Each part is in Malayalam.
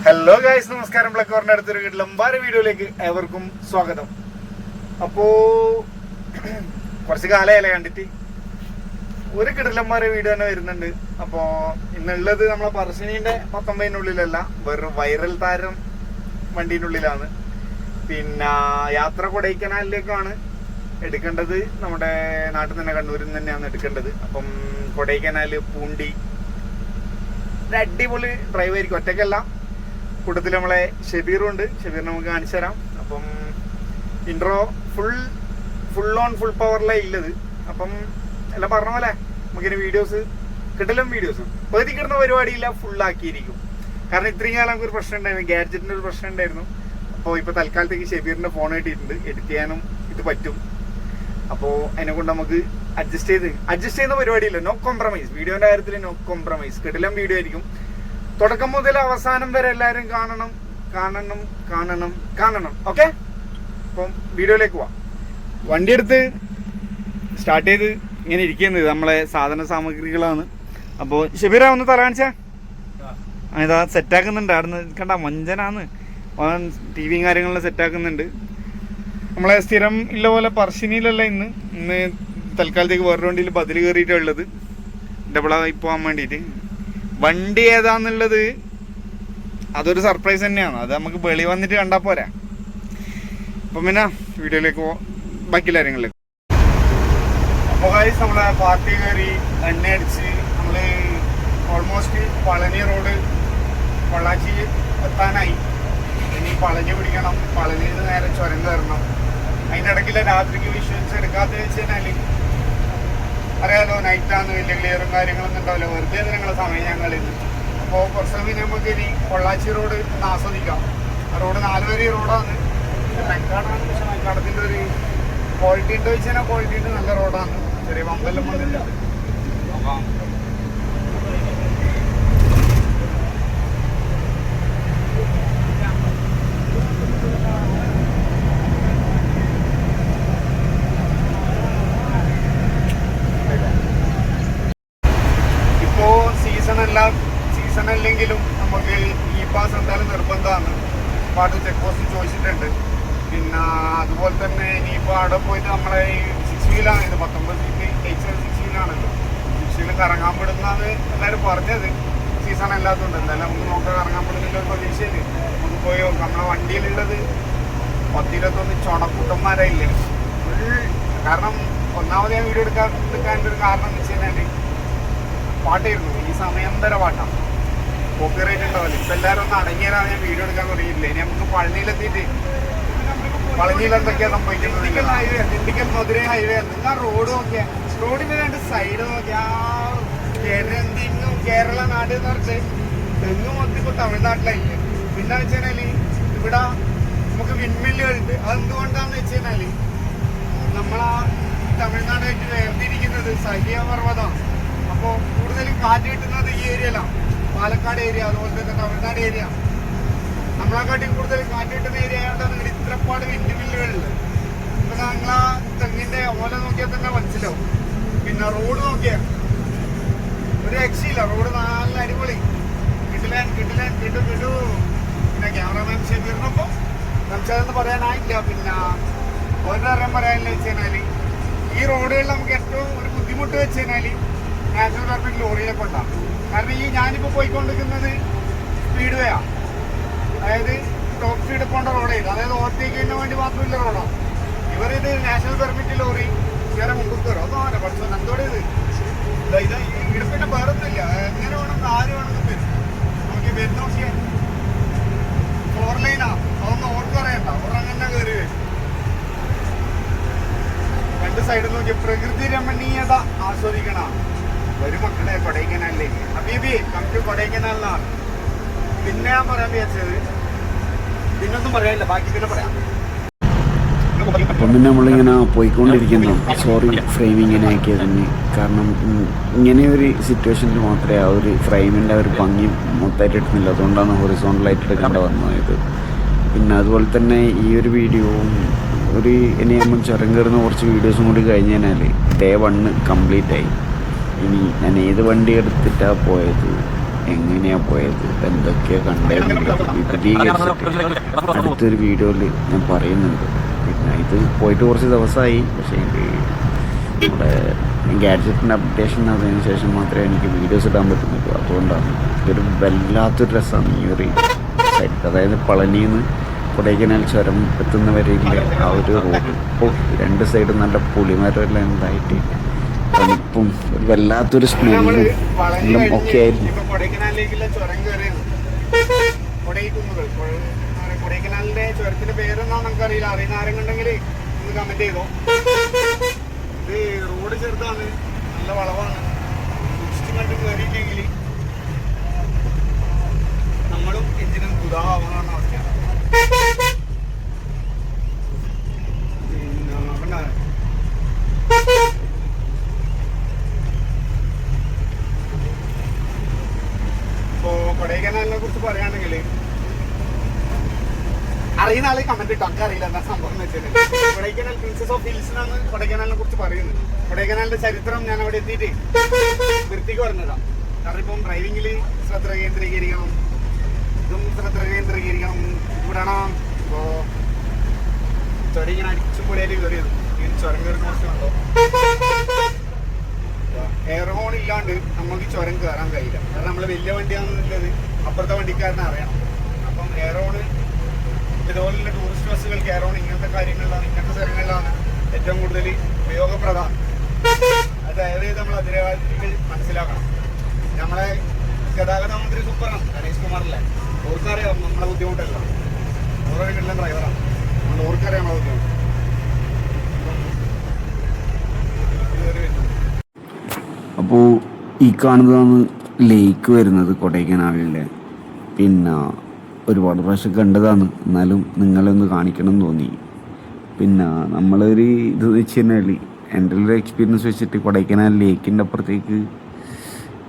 ഹലോ ഗൈസ്, നമസ്കാരം. ബ്ലാക്ക് കോർണർ അടുത്തൊരു ലംബാര വീഡിയോയിലേക്ക് ഏവർക്കും സ്വാഗതം. അപ്പോ കുറച്ച് കാലമായല്ലേ കണ്ടിട്ട്, ഒരു കിടലന്മാര വീഡിയോ തന്നെ വരുന്നുണ്ട്. അപ്പോ ഇന്നുള്ളത് നമ്മളെ പറശ്ശിനിന്റെ 19-നുള്ളിലല്ല, വെറും വൈറൽ താരം വണ്ടീനുള്ളിലാണ്. പിന്നെ യാത്ര കൊടൈക്കനാലിലേക്കാണ് എടുക്കേണ്ടത്. നമ്മുടെ നാട്ടിൽ തന്നെ, കണ്ണൂരിൽ നിന്ന് തന്നെയാണ് എടുക്കേണ്ടത്. അപ്പം കൊടൈക്കനാല്, പൂണ്ടി അടിപൊളി ഡ്രൈവ് ആയിരിക്കും. ഒറ്റയ്ക്കല്ല, കൂട്ടത്തിൽ നമ്മളെ ഷെബീറും ഉണ്ട്. ഷെബീറിനെ നമുക്ക് കാണിച്ചു തരാം. അപ്പം ഇൻട്രോ ഫുൾ ഓൺ പവറിലാണ് ഉള്ളത്. അപ്പം എല്ലാം പറഞ്ഞ പോലെ നമുക്കിനി വീഡിയോസ് കിട്ടലും വീഡിയോസ് പകുതി കിട്ടുന്ന പരിപാടിയില്ല, ഫുള്ളാക്കിയിരിക്കും. കാരണം ഇത്രയും കാലം നമുക്കൊരു പ്രശ്നം ഉണ്ടായിരുന്നു, ഗാഡ്ജറ്റിൻ്റെ ഒരു പ്രശ്നം ഉണ്ടായിരുന്നു. അപ്പോൾ ഇപ്പോൾ തൽക്കാലത്തേക്ക് ഷെബീറിൻ്റെ ഫോൺ കിട്ടിയിട്ടുണ്ട്, എഡിറ്റ് ചെയ്യാനും ഇത് പറ്റും. അപ്പോൾ അതിനെ കൊണ്ട് നമുക്ക് അഡ്ജസ്റ്റ് ചെയ്യുന്ന പരിപാടിയില്ല. നോ കോംപ്രമൈസ്, വീഡിയോൻ്റെ കാര്യത്തിൽ നോ കോംപ്രമൈസ്. കിടലം വീഡിയോ ആയിരിക്കും. തുടക്കം മുതൽ അവസാനം വരെ എല്ലാവരും കാണണം. ഓക്കെ, അപ്പം വീഡിയോയിലേക്ക് പോവാം. വണ്ടി എടുത്ത് സ്റ്റാർട്ട് ചെയ്ത് ഇങ്ങനെ ഇരിക്കുന്നത് നമ്മളെ സാധന സാമഗ്രികളാണ്. അപ്പോൾ ഷെബീറ ഒന്ന് തല കാണിച്ചാ, ഇതാ സെറ്റാക്കുന്നുണ്ട്. അവിടുന്ന് കണ്ട മഞ്ചനാന്ന് ടിവിയും കാര്യങ്ങളെല്ലാം സെറ്റാക്കുന്നുണ്ട്. നമ്മളെ സ്ഥിരം ഇല്ല പോലെ പറശ്ശിനിയിലല്ല ഇന്ന് തൽക്കാലത്തേക്ക് വേറൊരു വണ്ടിയിൽ ബദൽ കയറിയിട്ടുള്ളത്, ഡബിളായി പോകാൻ വേണ്ടിയിട്ട്. വണ്ടി ഏതാന്നുള്ളത് അതൊരു സർപ്രൈസ് തന്നെയാണ്. അത് നമുക്ക് വെളി വന്നിട്ട് കണ്ടാൽ പോരാ. അപ്പം പിന്നെ വീഡിയോയിലേക്ക് ബാക്കിയുള്ള കാര്യങ്ങളിലേക്ക്. അപ്പോൾ ഗൈസ്, നമ്മളെ പാർട്ടി കയറി എണ്ണയടിച്ച് നമ്മൾ ഓൾമോസ്റ്റ് പളനി റോഡ് പൊള്ളാച്ചി എത്താനായി. ഇനി പളനി പിടിക്കണം, പളനിയിൽ നിന്ന് നേരെ ചുരം കയറണം. അതിൻ്റെ ഇടയ്ക്കില്ല രാത്രിക്ക് വിഷ്വൽസ് എടുക്കാത്ത വെച്ച് കഴിഞ്ഞാൽ അറിയാലോ, നൈറ്റാന്ന് വലിയ ക്ലിയറും കാര്യങ്ങളൊന്നും ഉണ്ടാവില്ല, വെറുതെ നിങ്ങളെ സമയം ഞങ്ങളിൽ. അപ്പോൾ കുറച്ച് സമയം നമുക്ക് ഇനി പൊള്ളാച്ചി റോഡ് ഒന്ന് ആസ്വദിക്കാം. റോഡ് 4 വരി റോഡാണ്, മെക്കാടാണ്. പക്ഷെ മെക്കാടത്തിൻ്റെ ഒരു ക്വാളിറ്റി ഉണ്ട് വെച്ച് കഴിഞ്ഞാൽ ക്വാളിറ്റി ഉണ്ട്, നല്ല റോഡാണ്. ചെറിയ പമ്പെല്ലാം വന്നില്ല. അപ്പം സീസൺ അല്ലെങ്കിലും നമുക്ക് ഇ പാസ് എന്തായാലും നിർബന്ധമാണ്. പാട്ട് ചെക്ക് പോസ്റ്റ് ചോദിച്ചിട്ടുണ്ട്. പിന്നെ അതുപോലെ തന്നെ ഇനിയിപ്പോൾ അവിടെ പോയിട്ട് നമ്മളെ ഈ 6 വീലാണ്, ഇത് 19 സീറ്റ് 6 വീലാണല്ലോ. 6 വീല് കറങ്ങാൻ വിടുന്നതാണ് എല്ലാവരും പറഞ്ഞത്. സീസൺ അല്ലാത്തതുകൊണ്ട് എന്തായാലും നമുക്ക് നോക്കാം, കറങ്ങാൻ വിടുന്നില്ല ഒരു പ്രതീക്ഷയിൽ നമുക്ക് പോയി നോക്കാം. നമ്മളെ വണ്ടിയിലുള്ളത് 10-21 ചുണക്കൂട്ടന്മാരായില്ലേ. കാരണം ഒന്നാമത് ഞാൻ വീഡിയോ എടുക്കാൻ്റെ ഒരു കാരണം എന്ന് വെച്ച് കഴിഞ്ഞാൽ പാട്ടായിരുന്നു. ഈ സമയം വരെ പാട്ടാണ്, കോപ്പിറൈറ്റ് ഉണ്ടാവില്ല. ഇപ്പം എല്ലാവരും ഒന്ന് അടങ്ങിയാലാണ് ഞാൻ വീഡിയോ എടുക്കാൻ തുടങ്ങിയില്ല. ഇനി നമുക്ക് പളനിയിലെത്തിയിട്ട് പളനിയിൽ എന്തൊക്കെയാണ് സംഭവിക്കുന്നത്. ദിണ്ടിക്കൽ മധുരൈ ഹൈവേ നിങ്ങൾ റോഡ് നോക്കിയാ, റോഡിൻ്റെ 2 സൈഡ് നോക്കിയാ തെങ്ങും കേരള നാട് എന്ന് പറഞ്ഞിട്ട് തെങ്ങ് മൊത്തം ഇപ്പോൾ തമിഴ്നാട്ടിലായില്ലേ. പിന്നെ വെച്ച് കഴിഞ്ഞാൽ ഇവിടെ നമുക്ക് വിൻമില്ലുകളുണ്ട്. അതെന്തുകൊണ്ടാണെന്ന് വെച്ച് കഴിഞ്ഞാൽ നമ്മളാ തമിഴ്നാടായിട്ട് വേർതിരിക്കുന്നത് സഹ്യ പർവ്വതമാണ്. അപ്പോൾ കൂടുതലും കാറ്റ് കിട്ടുന്നത് ഈ ഏരിയയിലാണ്, പാലക്കാട് ഏരിയ, അതുപോലെ തന്നെ തമിഴ്നാട് ഏരിയ. നമ്മളെക്കാട്ടിയും കൂടുതൽ കാറ്റ് കിട്ടുന്ന ഏരിയ ആയതുകൊണ്ടാണ് നിങ്ങൾ ഇത്രപ്പാട് വിൻഡ്മില്ലുകളിൽ. ഇപ്പം നിങ്ങളാ തെങ്ങിൻ്റെ ഓല നോക്കിയാൽ തന്നെ മനസ്സിലാവും. പിന്നെ റോഡ് നോക്കിയാൽ ഒരു രക്ഷയില്ല, റോഡ് നല്ല അടിപൊളി, കിട്ടു. പിന്നെ ക്യാമറാമാൻ ഷെബീറിനൊപ്പം നമുക്കതെന്ന് പറയാനായില്ല. പിന്നെ ഒരു കാര്യം പറയാനില്ല വെച്ച് കഴിഞ്ഞാൽ ഈ റോഡുകളിൽ നമുക്ക് ഏറ്റവും ഒരു ബുദ്ധിമുട്ട് വെച്ച് കഴിഞ്ഞാൽ നാഷണൽ പെർമിറ്റ് ലോറിയെ കൊണ്ടാണ്. കാരണം ഈ ഞാനിപ്പോൾ പോയിക്കൊണ്ടിരിക്കുന്നത് സ്പീഡ് വേ ആണ്, അതായത് ടോപ്പ് സ്പീഡ് പോകേണ്ട റോഡായിരുന്നു. അതായത് ഓവർടേക്കിന് വേണ്ടി മാത്രമില്ല റോഡാണ്. ഇവരിത് നാഷണൽ പെർമിറ്റ് ലോറി വേറെ മുമ്പ് കയറും. അതാണ് പഠിച്ചത്. എന്തോടെ ഇത് ഇടുപ്പിൻ്റെ വേറൊന്നുമില്ല. എങ്ങനെ വേണം, ആര് വേണമെന്ന് വരും. നമുക്ക് വരുന്ന നോക്കിയാൽ 4 ലൈനാണ്, അതൊന്നും ഓർക്ക് അറിയണ്ട, ഓരങ്ങനെ കയറി വരും. 2 സൈഡിൽ നോക്കിയ പ്രകൃതി രമണീയത ആസ്വദിക്കണം. ഒരു മക്കളെ കൊടൈക്കനാലിലേക്ക് ഹബീബി നമുക്ക് കൊടൈക്കനാലിലാണ്. പിന്നെ ഞാൻ പറയാൻ വിചാരിച്ചത്, പിന്നൊന്നും പറയാനില്ല, ബാക്കി പിന്നെ പറയാം. അപ്പം പിന്നെ നമ്മളിങ്ങനെ പോയിക്കൊണ്ടിരിക്കുന്നു. സോറി ഫ്രെയിം ഇങ്ങനെ ആക്കിയതിന്. കാരണം ഇങ്ങനെ ഒരു സിറ്റുവേഷനിൽ മാത്രമേ ആ ഒരു ഫ്രെയിമിൻ്റെ ഒരു ഭംഗി മൊത്തമായിട്ട് എടുക്കുന്നില്ല. അതുകൊണ്ടാണ് ഹൊറിസോണ്ടലായിട്ട് എടുക്കേണ്ട വന്നത്. പിന്നെ അതുപോലെ തന്നെ ഈ ഒരു വീഡിയോവും ഇനി നമ്മൾ ചുരം കയറുന്ന കുറച്ച് വീഡിയോസും കൂടി കഴിഞ്ഞ് കഴിഞ്ഞാൽ Day 1 കംപ്ലീറ്റ് ആയി. ഇനി ഞാൻ ഏത് വണ്ടി എടുത്തിട്ടാണ് പോയത്, എങ്ങനെയാണ് പോയത്, എന്തൊക്കെയാണ് കണ്ടതെന്നുള്ളത് വിപുലീകരിച്ചിട്ട് അടുത്തൊരു വീഡിയോയിൽ ഞാൻ പറയുന്നുണ്ട്. പിന്നെ ഇത് പോയിട്ട് കുറച്ച് ദിവസമായി, പക്ഷേ നമ്മുടെ ഗാഡ്ജറ്റിൻ്റെ അപ്ഡേഷൻ അതിന് ശേഷം മാത്രമേ എനിക്ക് വീഡിയോസ് ഇടാൻ പറ്റുന്നുള്ളൂ. അതുകൊണ്ടാണ് ഇതൊരു വല്ലാത്തൊരു രസമാണ് ഈ ഒരു സൈഡ്. അതായത് പളനിയിൽ നിന്ന് കൊടൈക്കനാൽ ചുരം എത്തുന്നവരെയുള്ള ആ ഒരു റോഡ്. ഇപ്പോൾ രണ്ട് സൈഡും നല്ല പുളിമരമെല്ലാം ഉണ്ടായിട്ട് തണുപ്പും ഒരു വല്ലാത്തൊരു സ്മെല്ലും എല്ലാം ഒക്കെ ആയിരുന്നു. കൊടൈക്കനാലിന്റെ ചുരത്തിന്റെ പേരൊന്നും നമുക്കറിയില്ല. അറിയുന്ന ആരെങ്കിലും ഉണ്ടെങ്കിൽ ഒന്ന് കമന്റ് ചെയ്തോ. ഇത് റോഡ് ചെറുതാണ്, നല്ല വളവാണ്. കണ്ടു കയറിയിട്ടെങ്കിൽ നമ്മളും എഞ്ചിനും കുതാവാണ് അവസ്ഥയാണ്. പിന്നെ ഇപ്പോ കൊടൈക്കനാലിനെ കുറിച്ച് പറയുകയാണെങ്കിൽ അറിയുന്ന ആളെ കമന്റ് ഇട്ടോ. നമുക്ക് അറിയില്ല എന്താ സംഭവം എന്ന് വെച്ചാൽ കൊടൈക്കനാൽ പ്രിൻസസ് ഓഫ് ഹിൽസ് എന്നാണ് കൊടൈക്കനാലിനെ കുറിച്ച് പറയുന്നത്. കൊടൈക്കനാലിന്റെ ചരിത്രം ഞാൻ അവിടെ എത്തിയിട്ട് വൃത്തിക്ക് പറഞ്ഞതാണ്. കാരണം ഇപ്പം ഡ്രൈവിംഗിൽ ശ്രദ്ധ കേന്ദ്രീകരിക്കണം, ഇതും ശ്രദ്ധ കേന്ദ്രീകരിക്കണം. ഇവിടാണ് ഇപ്പോ ചുരം ഇങ്ങനെ അടിച്ചും പൊളിയായിട്ട് കയറിയത്. ഈ ചുരം കയറുന്ന പ്രശ്നമുണ്ടോ? എയർ ഹോൺ ഇല്ലാണ്ട് നമുക്ക് ചുരം കയറാൻ കഴിയില്ല. കാരണം നമ്മൾ വലിയ വണ്ടിയാണെന്നുള്ളത് അപ്പുറത്തെ വണ്ടിക്കാരനെ അറിയണം. അപ്പം എയർ ഹോൺ ഇതുപോലുള്ള ടൂറിസ്റ്റ് ബസ്സുകൾക്ക് എയർ ഹോൺ ഇങ്ങനത്തെ കാര്യങ്ങളിലാണ്, ഇങ്ങനത്തെ സ്ഥലങ്ങളിലാണ് ഏറ്റവും കൂടുതൽ ഉപയോഗപ്രദമാണ്. അത് ദയവേത് നമ്മൾ അതിരാളികൾ മനസ്സിലാക്കണം. നമ്മളെ ഗതാഗത മന്ത്രി സൂപ്പറാണ് ഗണേഷ് കുമാറല്ലേ. ഓർക്കറിയാം നമ്മളെ ബുദ്ധിമുട്ടല്ല. ഓരോ വീട്ടിലെ ഡ്രൈവറാണ്. നമ്മൾ ഓർക്കറിയാം നമ്മളെ ബുദ്ധിമുട്ട്. അപ്പോൾ ഈ കാണുന്നതാണ് ലേക്ക് വരുന്നത് കൊടൈക്കനാലിലെ. പിന്നെ ഒരുപാട് പ്രാവശ്യം കണ്ടതാണ്, എന്നാലും നിങ്ങളെ ഒന്ന് കാണിക്കണം എന്ന് തോന്നി. പിന്നെ നമ്മളൊരു ഇത് വെച്ച് കഴിഞ്ഞാൽ എൻ്റെ ഒരു എക്സ്പീരിയൻസ് വെച്ചിട്ട് കൊടൈക്കനാൽ ലേക്കിൻ്റെ അപ്പുറത്തേക്ക്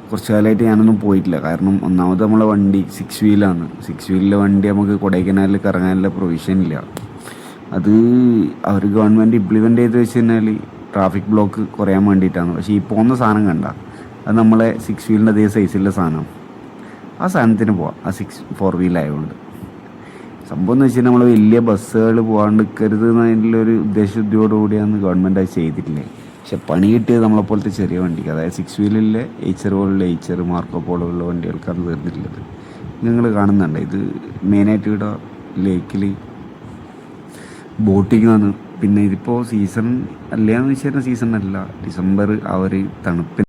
കുറച്ച് കാലമായിട്ട് ഞാനൊന്നും പോയിട്ടില്ല. കാരണം ഒന്നാമത് നമ്മളെ വണ്ടി 6 വീലാണ്. 6 വീലിലെ വണ്ടി നമുക്ക് കൊടൈക്കനാലിൽ കറങ്ങാനുള്ള പ്രൊവിഷൻ ഇല്ല. അത് അവർ ഗവൺമെൻറ് ഇംപ്ലിമെൻ്റ് ചെയ്ത് വെച്ച് കഴിഞ്ഞാൽ ട്രാഫിക് ബ്ലോക്ക് കുറയാൻ വേണ്ടിയിട്ടാണ്. പക്ഷേ ഈ പോകുന്ന സാധനം കണ്ട അത് നമ്മളെ 6 വീലിൻ്റെ അതേ സൈസിലുള്ള സാധനം. ആ സാധനത്തിന് പോവാം, ആ 4 വീലായതുകൊണ്ട്. സംഭവം എന്ന് വെച്ചാൽ നമ്മൾ വലിയ ബസ്സുകൾ പോകാണ്ടിരിക്കരുത് എന്നതിലൊരു ഉദ്ദേശശുദ്ധിയോടുകൂടിയാണ് ഗവൺമെൻറ് അത് ചെയ്തിട്ടില്ലേ. പക്ഷെ പണി കിട്ടിയത് നമ്മളെപ്പോലത്തെ ചെറിയ വണ്ടിക്ക്, അതായത് 6 വീലിലെ എയ്ച്ചർ പോലുള്ള എയ്ച്ചർ മാർക്കോ പോലുള്ള വണ്ടികൾക്കാണ് തീർന്നിട്ടുള്ളത്. നിങ്ങൾ കാണുന്നുണ്ട് ഇത് മെയിനായിട്ട് ഇവിടെ ലേക്കിൽ ബോട്ടിങ് ആണ്. പിന്നെ ഇതിപ്പോൾ സീസൺ അല്ലയെന്ന് വെച്ച് കഴിഞ്ഞാൽ സീസൺ അല്ല, ഡിസംബർ ആ ഒരു തണുപ്പിന്.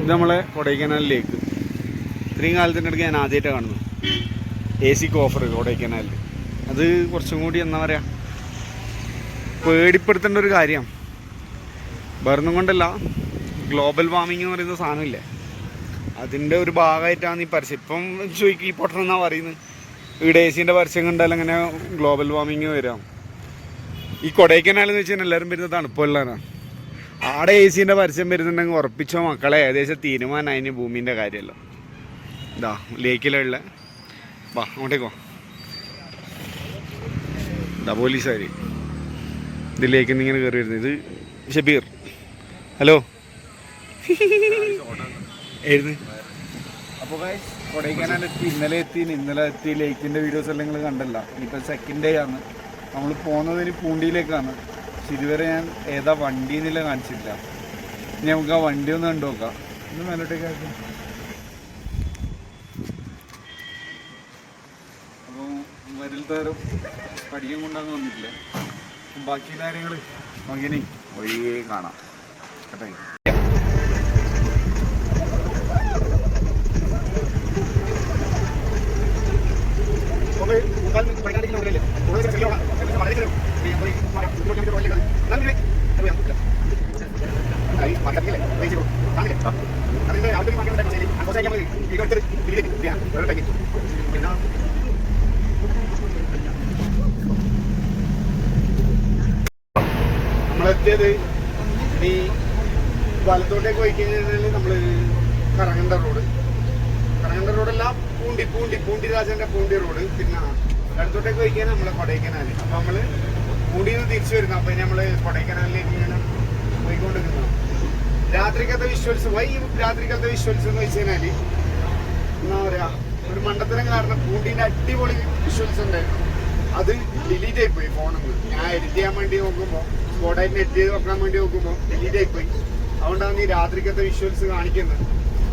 ഇത് നമ്മളെ കൊടൈക്കനാൽ ലേക്ക് ഇത്രയും കാലത്തിൻ്റെ ഇടയ്ക്ക് ഞാൻ ആദ്യമായിട്ടാണ് കാണുന്നത്. AC ഓഫർ കൊടൈക്കനാലിൽ. അത് കുറച്ചും കൂടി എന്താ പറയുക പേടിപ്പെടുത്തേണ്ട ഒരു കാര്യം. വേറൊന്നും കൊണ്ടല്ല, ഗ്ലോബൽ വാർമിംഗ് എന്ന് പറയുന്ന സാധനമില്ലേ, അതിൻ്റെ ഒരു ഭാഗമായിട്ടാണ് ഈ പരസ്യം. ഇപ്പം ചോദിക്കും ഈ പൊട്ടണമെന്നാണ് പറയുന്നത്. ഇവിടെ AC പരസ്യം കണ്ടാൽ അങ്ങനെ ഗ്ലോബൽ വാർമിങ് വരാം. ഈ കൊടൈക്കനാലെന്ന് വെച്ച് കഴിഞ്ഞാൽ എല്ലാവരും വരുന്നത് തണുപ്പുള്ളതാണ്. ആടെ AC പരസ്യം വരുന്നുണ്ടെങ്കിൽ ഉറപ്പിച്ചോ മക്കളെ, ഏകദേശം തീരുമാനം അതിന് ഭൂമിൻ്റെ കാര്യമല്ല. ഇതാ ലേക്കിലുള്ള വാ അങ്ങോട്ടേക്ക് വാ. ഇതാ പോലീസുകാർ ഇത് ലേക്കിൽ നിന്ന് ഇങ്ങനെ കയറി വരുന്നത്. ഇത് ഷബീർ, ഹലോ ഏത്. അപ്പോൾ കൊടൈക്കനാലെത്തി, ഇന്നലെ എത്തി ലേക്കിൻ്റെ വീഡിയോസ് എല്ലാം നിങ്ങൾ കണ്ടല്ല. ഇപ്പം സെക്കൻഡ് ഡേ ആണ്. നമ്മൾ പോകുന്നതിന് പൂണ്ടിയിലേക്കാണ്. പക്ഷെ ഇതുവരെ ഞാൻ ഏതാ വണ്ടി എന്നില്ല കാണിച്ചിട്ടില്ല. ഇനി നമുക്ക് ആ വണ്ടി ഒന്ന് കണ്ടു നോക്കാം. ഇന്ന് മേലോട്ടേക്കാക്കി. അപ്പോൾ വരൽത്താരം പഠിക്കാൻ കൊണ്ടാന്ന് വന്നിട്ടില്ല. ബാക്കി കാര്യങ്ങൾ നമുക്കിനി വഴിയേ കാണാം കേട്ടോ. നമ്മളെത്തിയത് ഈ വലത്തോട്ടേക്ക് പോയി കഴിഞ്ഞാൽ നമ്മൾ കറങ്ങണ്ട റോഡല്ല, പൂണ്ടി രാജന്റെ പൂണ്ടി റോഡ്. പിന്നെ ഇടത്തോട്ടേക്ക് പോയി കഴിഞ്ഞാൽ നമ്മളെ കൊടൈക്കനാൽ. അപ്പം നമ്മൾ പൂണ്ടിയിൽ നിന്ന് തിരിച്ചു വരുന്നു. അപ്പം നമ്മൾ കൊടൈക്കനാലിലേക്ക് ഇങ്ങനെ പോയിക്കൊണ്ടിരിക്കുന്നു. രാത്രിക്കത്തെ വിഷ്വൽസ് എന്ന് വെച്ച് കഴിഞ്ഞാൽ ഒരു മണ്ടത്തരം കാരണം പൂണ്ടീൻ്റെ അടിപൊളി വിഷ്വൽസ് ഉണ്ടായിരുന്നു, അത് ഡിലീറ്റ് ആയിപ്പോയി ഫോണിൽ നിന്ന്. ഞാൻ എഡിറ്റ് ചെയ്യാൻ വേണ്ടി നോക്കുമ്പോൾ, സ്പോട്ടായിട്ട് എഡിറ്റ് ചെയ്ത് വെക്കാൻ വേണ്ടി നോക്കുമ്പോൾ ഡിലീറ്റ് ആയിപ്പോയി. അതുകൊണ്ടാണ് ഈ രാത്രിക്കത്തെ വിഷ്വൽസ് കാണിക്കുന്നത്.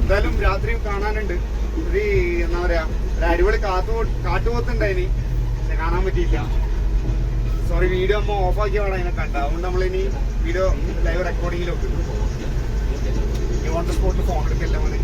എന്തായാലും രാത്രിയും കാണാനുണ്ട്. ഒരു എന്താ പറയാ, ഒരു അടിപൊളി കാട്ടുപോത്തുണ്ടായിനി, പക്ഷെ കാണാൻ പറ്റിയില്ല. സോറി, വീഡിയോ അമ്മ ഓഫാക്കിയ പാടാ അതിനെ കണ്ട. അതുകൊണ്ട് നമ്മളിനി വീഡിയോ ലൈവ് റെക്കോർഡിങ്ങിൽ വെക്കുന്നു. ഈ ഓൺ ദ സ്പോട്ടിൽ ഫോൺ എടുക്കല്ല മതി.